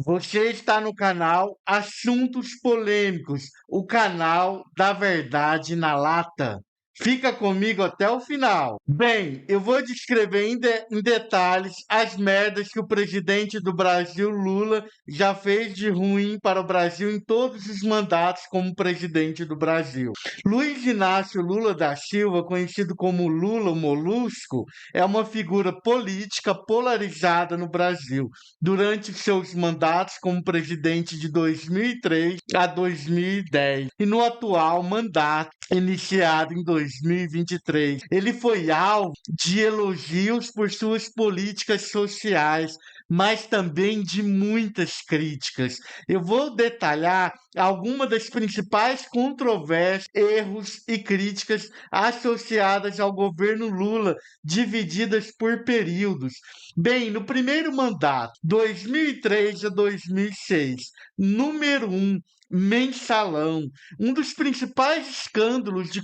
Você está no canal Assuntos Polêmicos, o canal da verdade na lata. Fica comigo até o final. Bem, eu vou descrever em detalhes as merdas que o presidente do Brasil, Lula, já fez de ruim para o Brasil em todos os mandatos como presidente do Brasil. Luiz Inácio Lula da Silva, conhecido como Lula o Molusco, é uma figura política polarizada no Brasil. Durante seus mandatos como presidente de 2003 a 2010 e no atual mandato iniciado em 2023, ele foi alvo de elogios por suas políticas sociais, mas também de muitas críticas. Eu vou detalhar algumas das principais controvérsias, erros e críticas associadas ao governo Lula, divididas por períodos. Bem, no primeiro mandato, 2003 a 2006, número 1, mensalão, um dos principais escândalos de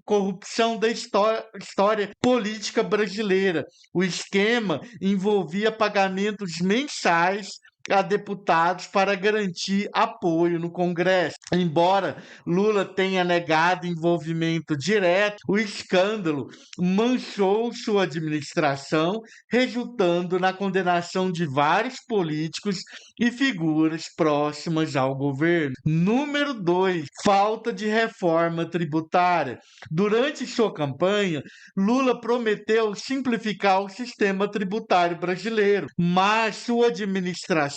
corrupção da história política brasileira. O esquema envolvia pagamentos mensais a deputados para garantir apoio no Congresso. Embora Lula tenha negado envolvimento direto, o escândalo manchou sua administração, resultando na condenação de vários políticos e figuras próximas ao governo. Número 2, falta de reforma tributária. Durante sua campanha, Lula prometeu simplificar o sistema tributário brasileiro, mas sua administração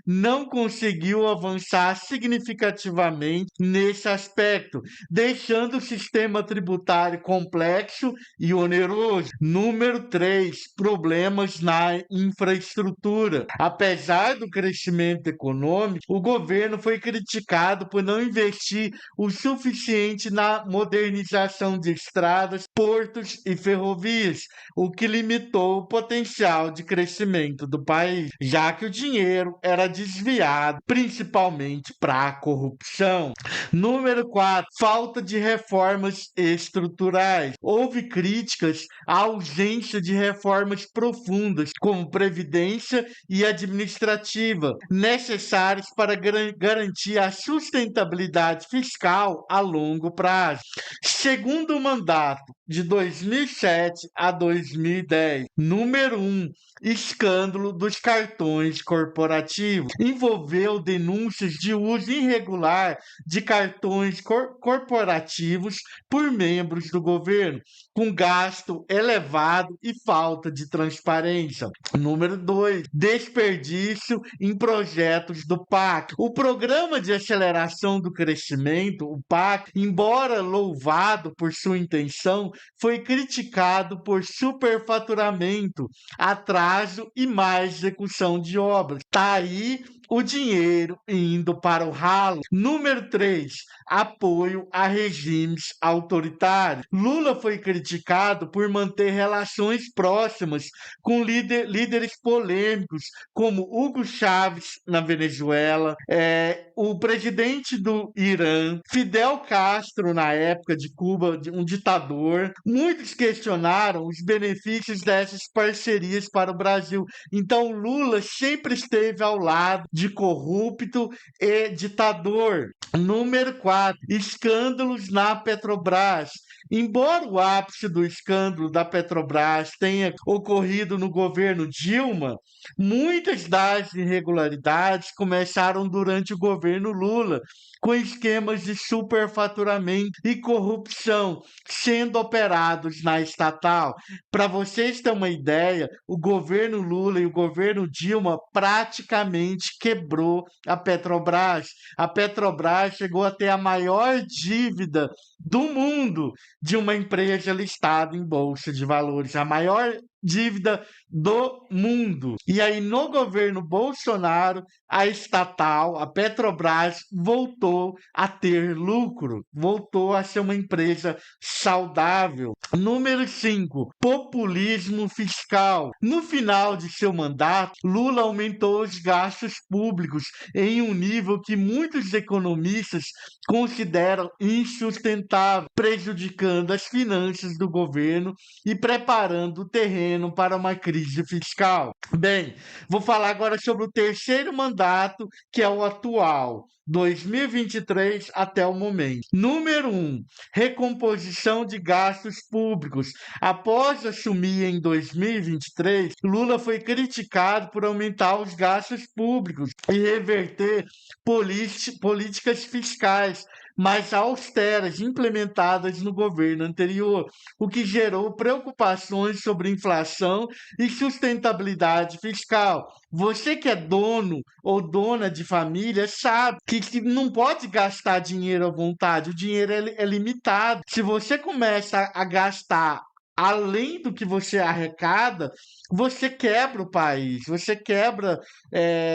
não conseguiu avançar significativamente nesse aspecto, deixando o sistema tributário complexo e oneroso. Número 3, problemas na infraestrutura. Apesar do crescimento econômico, o governo foi criticado por não investir o suficiente na modernização de estradas, portos e ferrovias, o que limitou o potencial de crescimento do país, já que o dinheiro era desviado principalmente para a corrupção. Número 4, falta de reformas estruturais. Houve críticas à ausência de reformas profundas, como previdência e administrativa, necessárias para garantir a sustentabilidade fiscal a longo prazo. Segundo mandato, de 2007 a 2010, número 1, escândalo dos cartões corporativos. Envolveu denúncias de uso irregular de cartões corporativos por membros do governo, com gasto elevado e falta de transparência. Número 2, desperdício em projetos do PAC. O Programa de Aceleração do Crescimento, o PAC, embora louvado por sua intenção, foi criticado por superfaturamento, atraso e má execução de obras. Tá aí o dinheiro indo para o ralo. Número 3, apoio a regimes autoritários. Lula foi criticado por manter relações próximas com líderes polêmicos, como Hugo Chávez na Venezuela, o presidente do Irã, Fidel Castro na época de Cuba, um ditador. Muitos questionaram os benefícios dessas parcerias para o Brasil. Então Lula sempre esteve ao lado de corrupto e ditador. Número 4, escândalos na Petrobras. Embora o ápice do escândalo da Petrobras tenha ocorrido no governo Dilma, muitas das irregularidades começaram durante o governo Lula, com esquemas de superfaturamento e corrupção sendo operados na estatal. Para vocês terem uma ideia, o governo Lula e o governo Dilma praticamente quebrou a Petrobras. A Petrobras chegou a ter a maior dívida do mundo de uma empresa listada em bolsa de valores, a maior dívida do mundo. E aí, no governo Bolsonaro, a estatal, a Petrobras, voltou a ter lucro, voltou a ser uma empresa saudável. Número 5, populismo fiscal. No final de seu mandato, Lula aumentou os gastos públicos em um nível que muitos economistas consideram insustentável, prejudicando as finanças do governo e preparando o terreno caminho para uma crise fiscal. Bem, vou falar agora sobre o terceiro mandato, que é o atual, 2023 até o momento. Número 1, recomposição de gastos públicos. Após assumir em 2023, Lula foi criticado por aumentar os gastos públicos e reverter políticas fiscais mais austeras implementadas no governo anterior, o que gerou preocupações sobre inflação e sustentabilidade fiscal. Você que é dono ou dona de família sabe que não pode gastar dinheiro à vontade, o dinheiro é limitado. Se você começa a gastar além do que você arrecada, você quebra o país, você quebra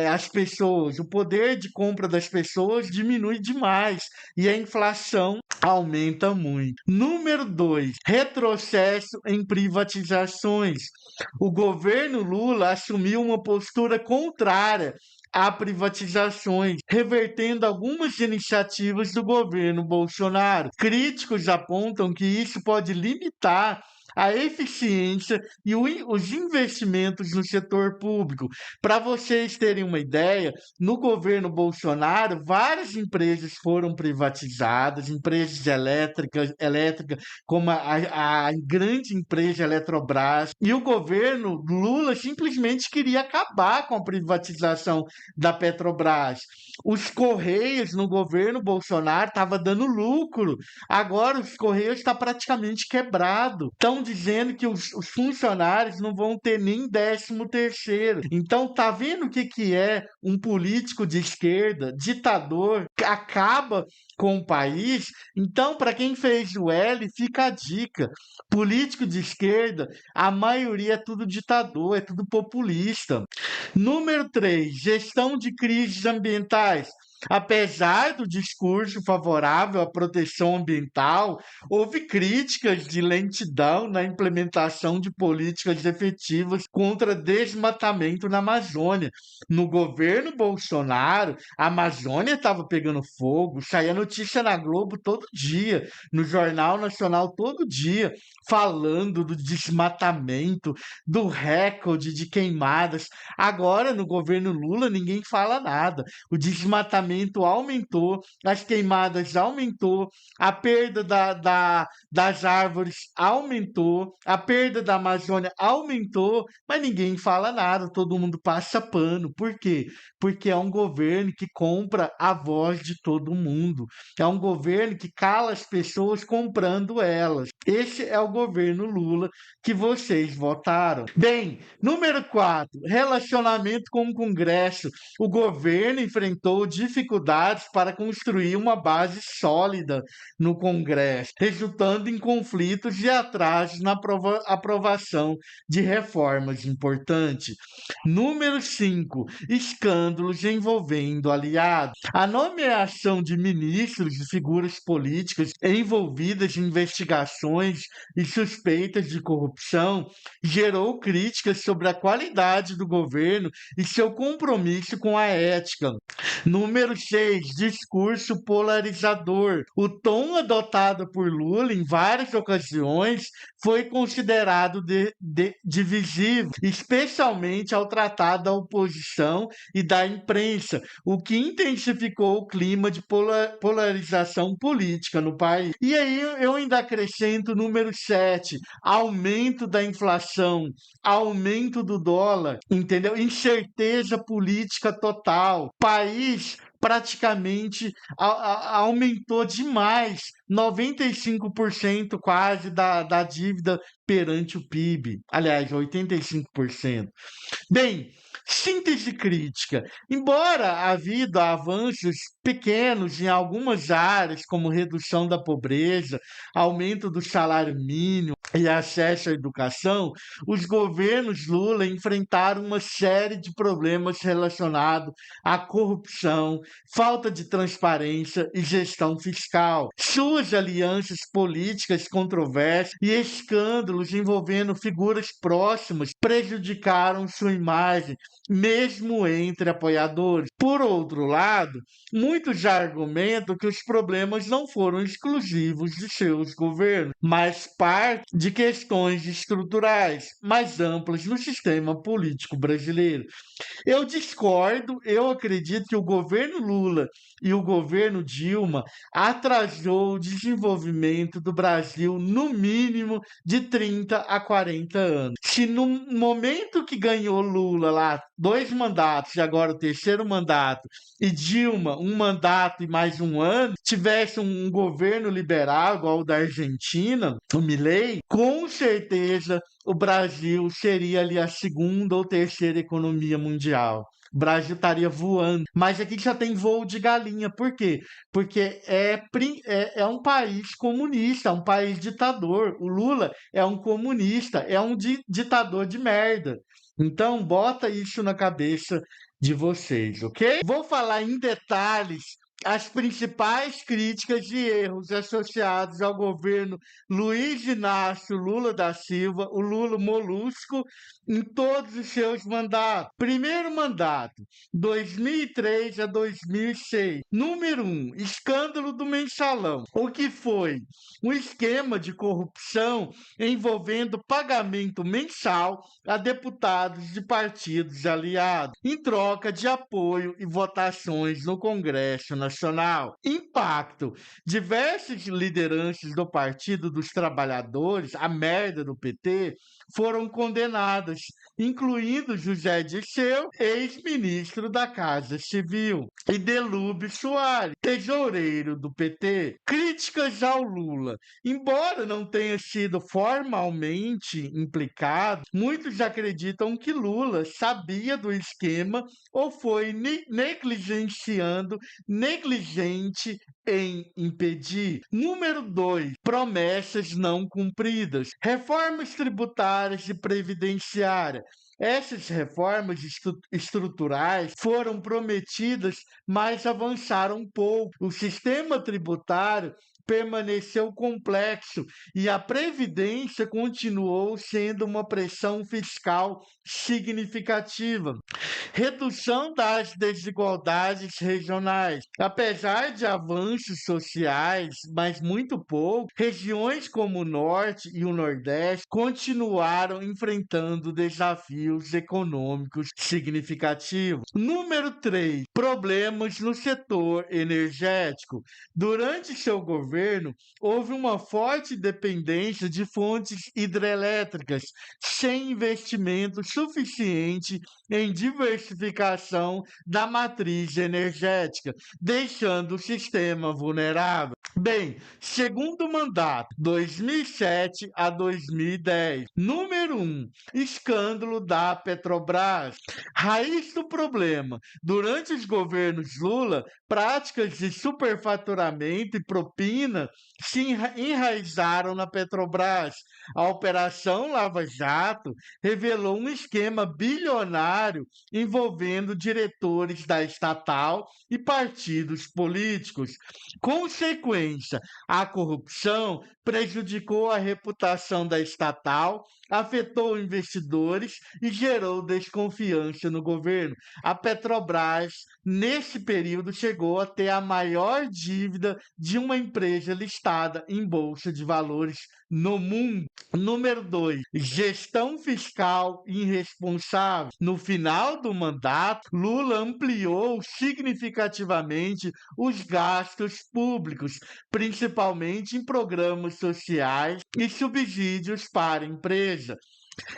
as pessoas, o poder de compra das pessoas diminui demais e a inflação aumenta muito. Número 2, retrocesso em privatizações. O governo Lula assumiu uma postura contrária a privatizações, revertendo algumas iniciativas do governo Bolsonaro. Críticos apontam que isso pode limitar a eficiência e os investimentos no setor público. Para vocês terem uma ideia, no governo Bolsonaro, várias empresas foram privatizadas, empresas elétricas como a grande empresa Eletrobras, e o governo Lula simplesmente queria acabar com a privatização da Petrobras. Os Correios no governo Bolsonaro estavam dando lucro, agora os Correios estão praticamente quebrado. Estão dizendo que os funcionários não vão ter nem 13º. Então, tá vendo o que é um político de esquerda, ditador, que acaba com o país? Então, para quem fez o L, fica a dica. Político de esquerda, a maioria é tudo ditador, é tudo populista. Número 3, gestão de crises ambientais. Apesar do discurso favorável à proteção ambiental, houve críticas de lentidão na implementação de políticas efetivas contra desmatamento na Amazônia. No governo Bolsonaro, a Amazônia estava pegando fogo, saía notícia na Globo todo dia, no Jornal Nacional todo dia, falando do desmatamento, do recorde de queimadas. Agora, no governo Lula, ninguém fala nada. O desmatamento aumentou, as queimadas aumentou, a perda das árvores aumentou, a perda da Amazônia aumentou, mas ninguém fala nada, todo mundo passa pano. Por quê? Porque é um governo que compra a voz de todo mundo. É um governo que cala as pessoas comprando elas. Esse é o governo Lula que vocês votaram. Bem, número 4, relacionamento com o Congresso. O governo enfrentou dificuldades para construir uma base sólida no Congresso, resultando em conflitos e atrasos na aprovação de reformas importantes. Número 5, escândalos envolvendo aliados. A nomeação de ministros e figuras políticas envolvidas em investigações e suspeitas de corrupção gerou críticas sobre a qualidade do governo e seu compromisso com a ética. Número 6, discurso polarizador. O tom adotado por Lula em várias ocasiões foi considerado divisivo, especialmente ao tratar da oposição e da imprensa, o que intensificou o clima de polarização política no país. E aí eu ainda acrescento número 7, aumento da inflação, aumento do dólar, entendeu? Incerteza política total. País praticamente aumentou demais, 95% quase da dívida perante o PIB. Aliás, 85%. Bem, síntese crítica. Embora havido avanços pequenos em algumas áreas, como redução da pobreza, aumento do salário mínimo e acesso à educação, os governos Lula enfrentaram uma série de problemas relacionados à corrupção, falta de transparência e gestão fiscal. Suas alianças políticas controversas e escândalos envolvendo figuras próximas prejudicaram sua imagem, mesmo entre apoiadores. Por outro lado, muitos já argumentam que os problemas não foram exclusivos de seus governos, mas parte de questões estruturais mais amplas no sistema político brasileiro. Eu discordo, eu acredito que o governo Lula e o governo Dilma atrasou o desenvolvimento do Brasil no mínimo de 30 a 40 anos. Se no momento que ganhou Lula lá 2 mandatos e agora o terceiro mandato, e Dilma um mandato e mais um ano, tivesse um governo liberal igual o da Argentina, o Milei, com certeza o Brasil seria ali a segunda ou terceira economia mundial. O Brasil estaria voando. Mas aqui já tem voo de galinha. Por quê? Porque é um país comunista, um país ditador. O Lula é um comunista, é um ditador de merda. Então, bota isso na cabeça de vocês, ok? Vou falar em detalhes as principais críticas e erros associados ao governo Luiz Inácio Lula da Silva, o Lula Molusco, em todos os seus mandatos. Primeiro mandato, 2003 a 2006. Número 1, escândalo do mensalão. O que foi? Um esquema de corrupção envolvendo pagamento mensal a deputados de partidos aliados, em troca de apoio e votações no Congresso Nacional. Impacto: diversas lideranças do Partido dos Trabalhadores, a merda do PT, foram condenadas, incluindo José Dirceu, ex-ministro da Casa Civil, e Delúbio Soares, tesoureiro do PT. Críticas ao Lula. Embora não tenha sido formalmente implicado, muitos acreditam que Lula sabia do esquema ou foi negligente em impedir. Número 2, promessas não cumpridas. Reformas tributárias e previdenciárias. Essas reformas estruturais foram prometidas, mas avançaram pouco. O sistema tributário permaneceu complexo e a Previdência continuou sendo uma pressão fiscal significativa. Redução das desigualdades regionais. Apesar de avanços sociais, mas muito pouco, regiões como o Norte e o Nordeste continuaram enfrentando desafios econômicos significativos. Número 3, problemas no setor energético. Durante seu governo, houve uma forte dependência de fontes hidrelétricas, sem investimento suficiente em diversificação da matriz energética, deixando o sistema vulnerável. Bem, segundo mandato, 2007 a 2010. Número 1, escândalo da Petrobras. Raiz do problema. Durante os governos Lula, práticas de superfaturamento e propina se enraizaram na Petrobras. A Operação Lava Jato revelou um esquema bilionário envolvendo diretores da estatal e partidos políticos. Consequência: a corrupção prejudicou a reputação da estatal, afetou investidores e gerou desconfiança no governo. A Petrobras, nesse período, chegou a ter a maior dívida de uma empresa listada em bolsa de valores no mundo. Número 2, gestão fiscal irresponsável. No final do mandato, Lula ampliou significativamente os gastos públicos, principalmente em programas sociais e subsídios para empresas.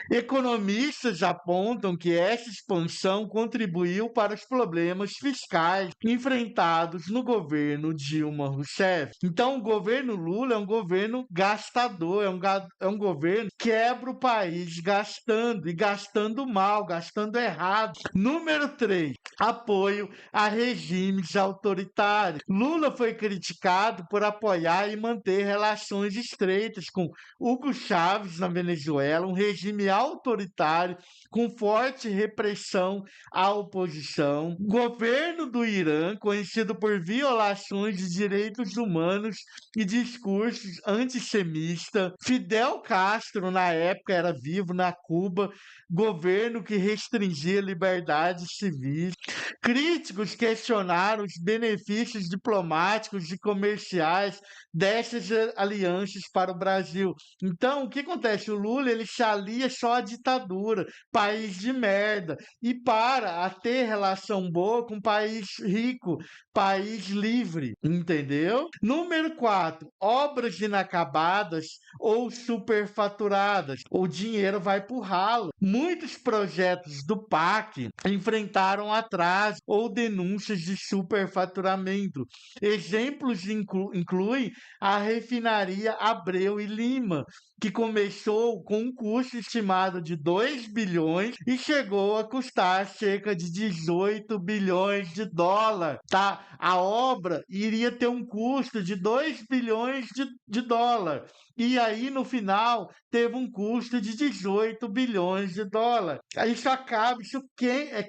Economistas apontam que essa expansão contribuiu para os problemas fiscais enfrentados no governo Dilma Rousseff. Então, o governo Lula é um governo gastador, é um governo que quebra o país gastando, e gastando mal, gastando errado. Número 3, apoio a regimes autoritários. Lula foi criticado por apoiar e manter relações estreitas com Hugo Chávez na Venezuela, um regime regime autoritário com forte repressão à oposição. Governo do Irã, conhecido por violações de direitos humanos e discursos antissemitas. Fidel Castro, na época, era vivo na Cuba, governo que restringia liberdades civis. Críticos questionaram os benefícios diplomáticos e comerciais dessas alianças para o Brasil. Então, o que acontece? O Lula ele se alia só à ditadura, país de merda, e para a ter relação boa com um país rico, país livre, entendeu? Número 4, obras inacabadas ou superfaturadas. O dinheiro vai para o ralo. Muitos projetos do PAC enfrentaram atraso ou denúncias de superfaturamento. Exemplos incluem a refinaria Abreu e Lima, que começou com um custo estimado de 2 bilhões e chegou a custar cerca de 18 bilhões de dólares, tá? A obra iria ter um custo de 2 bilhões de dólares. E aí, no final, teve um custo de 18 bilhões de dólares. Isso acaba,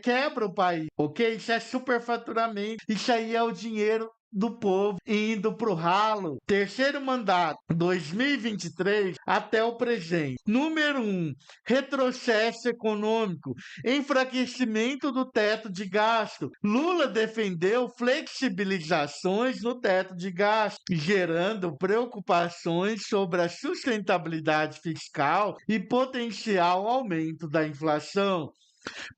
quebra o país, ok? Isso é superfaturamento. Isso aí é o dinheiro do povo indo para o ralo. Terceiro mandato, 2023 até o presente. Número 1, retrocesso econômico, enfraquecimento do teto de gasto. Lula defendeu flexibilizações no teto de gasto, gerando preocupações sobre a sustentabilidade fiscal e potencial aumento da inflação.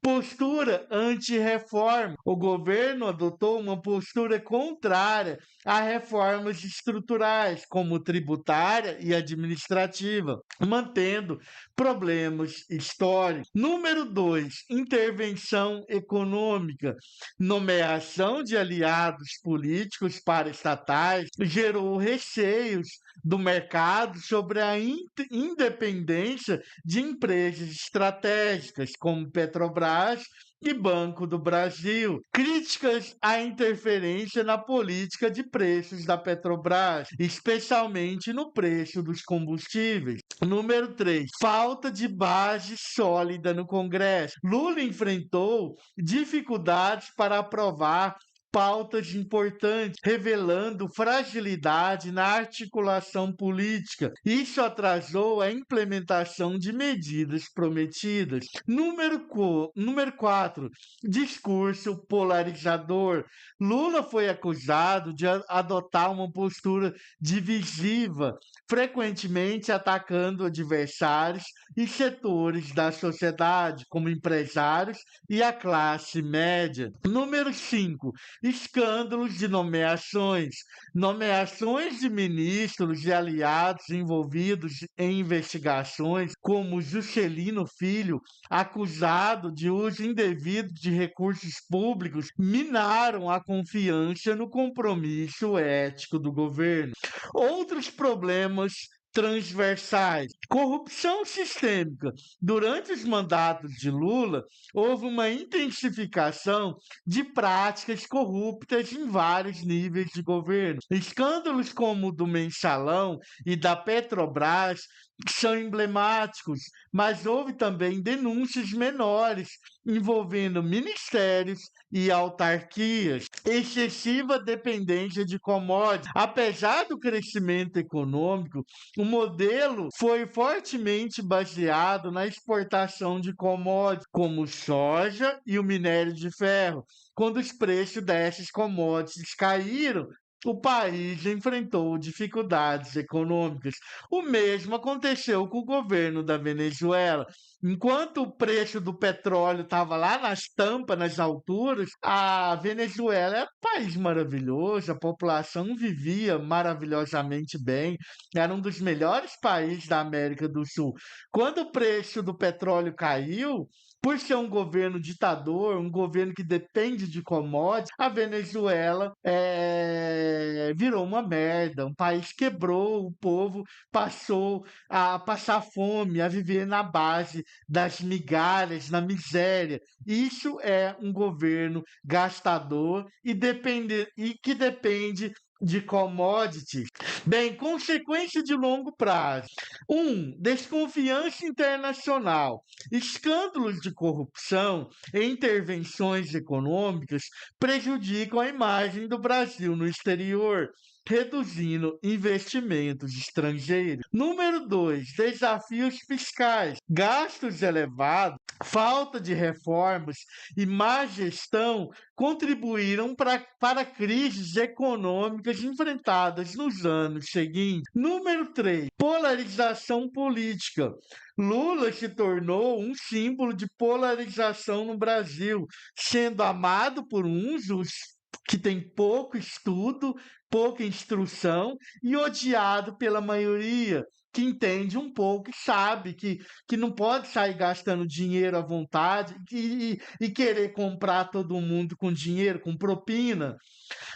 Postura anti-reforma. O governo adotou uma postura contrária a reformas estruturais, como tributária e administrativa, mantendo problemas históricos. Número 2, intervenção econômica. Nomeação de aliados políticos para estatais gerou receios do mercado sobre a independência de empresas estratégicas, como Petrobras e Banco do Brasil. Críticas à interferência na política de preços da Petrobras, especialmente no preço dos combustíveis. Número 3, falta de base sólida no Congresso. Lula enfrentou dificuldades para aprovar pautas importantes, revelando fragilidade na articulação política. Isso atrasou a implementação de medidas prometidas. Número 4, discurso polarizador. Lula foi acusado de adotar uma postura divisiva, frequentemente atacando adversários e setores da sociedade, como empresários e a classe média. Número 5, escândalos de nomeações. Nomeações de ministros e aliados envolvidos em investigações, como Juscelino Filho, acusado de uso indevido de recursos públicos, minaram a confiança no compromisso ético do governo. Outros problemas transversais. Corrupção sistêmica. Durante os mandatos de Lula, houve uma intensificação de práticas corruptas em vários níveis de governo. Escândalos como o do Mensalão e da Petrobras são emblemáticos, mas houve também denúncias menores envolvendo ministérios e autarquias, excessiva dependência de commodities. Apesar do crescimento econômico, o modelo foi fortemente baseado na exportação de commodities, como soja e o minério de ferro. Quando os preços dessas commodities caíram, o país enfrentou dificuldades econômicas. O mesmo aconteceu com o governo da Venezuela. Enquanto o preço do petróleo estava lá nas tampas, nas alturas, a Venezuela era um país maravilhoso, a população vivia maravilhosamente bem, era um dos melhores países da América do Sul. Quando o preço do petróleo caiu, por ser um governo ditador, um governo que depende de commodities, a Venezuela virou uma merda. Um país quebrou, o povo passou a passar fome, a viver na base das migalhas, na miséria. Isso é um governo gastador e que depende de commodities. Bem, consequência de longo prazo. 1. Desconfiança internacional. Escândalos de corrupção e intervenções econômicas prejudicam a imagem do Brasil no exterior, reduzindo investimentos estrangeiros. Número 2. Desafios fiscais. Gastos elevados, falta de reformas e má gestão contribuíram para crises econômicas enfrentadas nos anos seguintes. Número 3. Polarização política. Lula se tornou um símbolo de polarização no Brasil, sendo amado por uns, os que têm pouco estudo, pouca instrução, e odiado pela maioria, que entende um pouco e sabe que não pode sair gastando dinheiro à vontade e querer comprar todo mundo com dinheiro, com propina.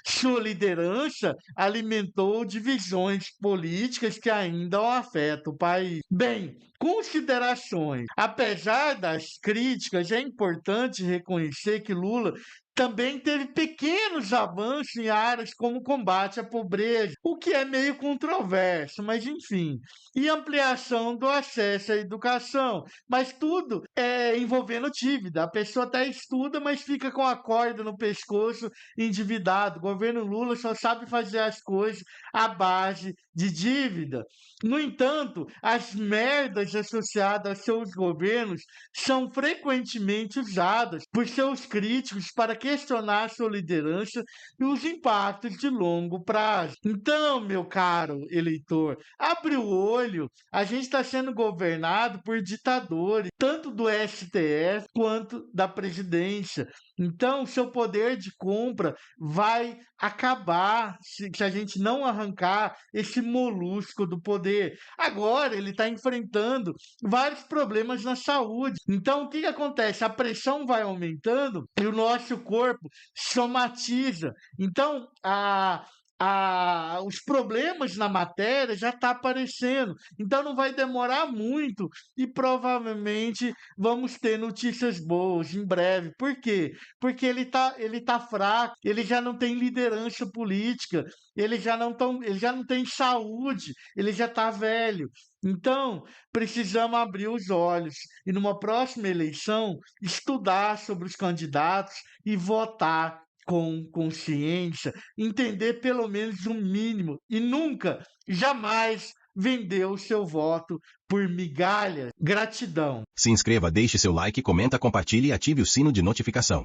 Sua liderança alimentou divisões políticas que ainda afetam o país. Bem, considerações. Apesar das críticas, é importante reconhecer que Lula também teve pequenos avanços em áreas como combate à pobreza, o que é meio controverso, mas enfim, e ampliação do acesso à educação, mas tudo é envolvendo dívida. A pessoa até estuda, mas fica com a corda no pescoço, endividado. O governo Lula só sabe fazer as coisas à base de dívida. No entanto, as merdas associadas a seus governos são frequentemente usadas por seus críticos para questionar sua liderança e os impactos de longo prazo. Então, meu caro eleitor, abre o olho. A gente está sendo governado por ditadores, tanto do STF quanto da presidência. Então, seu poder de compra vai acabar se a gente não arrancar esse molusco do poder. Agora, ele está enfrentando vários problemas na saúde. Então, o que acontece? A pressão vai aumentando e o nosso corpo somatiza. Então, os problemas na matéria já estão aparecendo. Então, não vai demorar muito e provavelmente vamos ter notícias boas em breve. Por quê? Porque ele tá fraco, ele já não tem liderança política, ele já não tem saúde, ele já está velho. Então, precisamos abrir os olhos e, numa próxima eleição, estudar sobre os candidatos e votar com consciência, entender pelo menos o mínimo e nunca, jamais vender o seu voto por migalhas. Gratidão. Se inscreva, deixe seu like, comenta, compartilhe e ative o sino de notificação.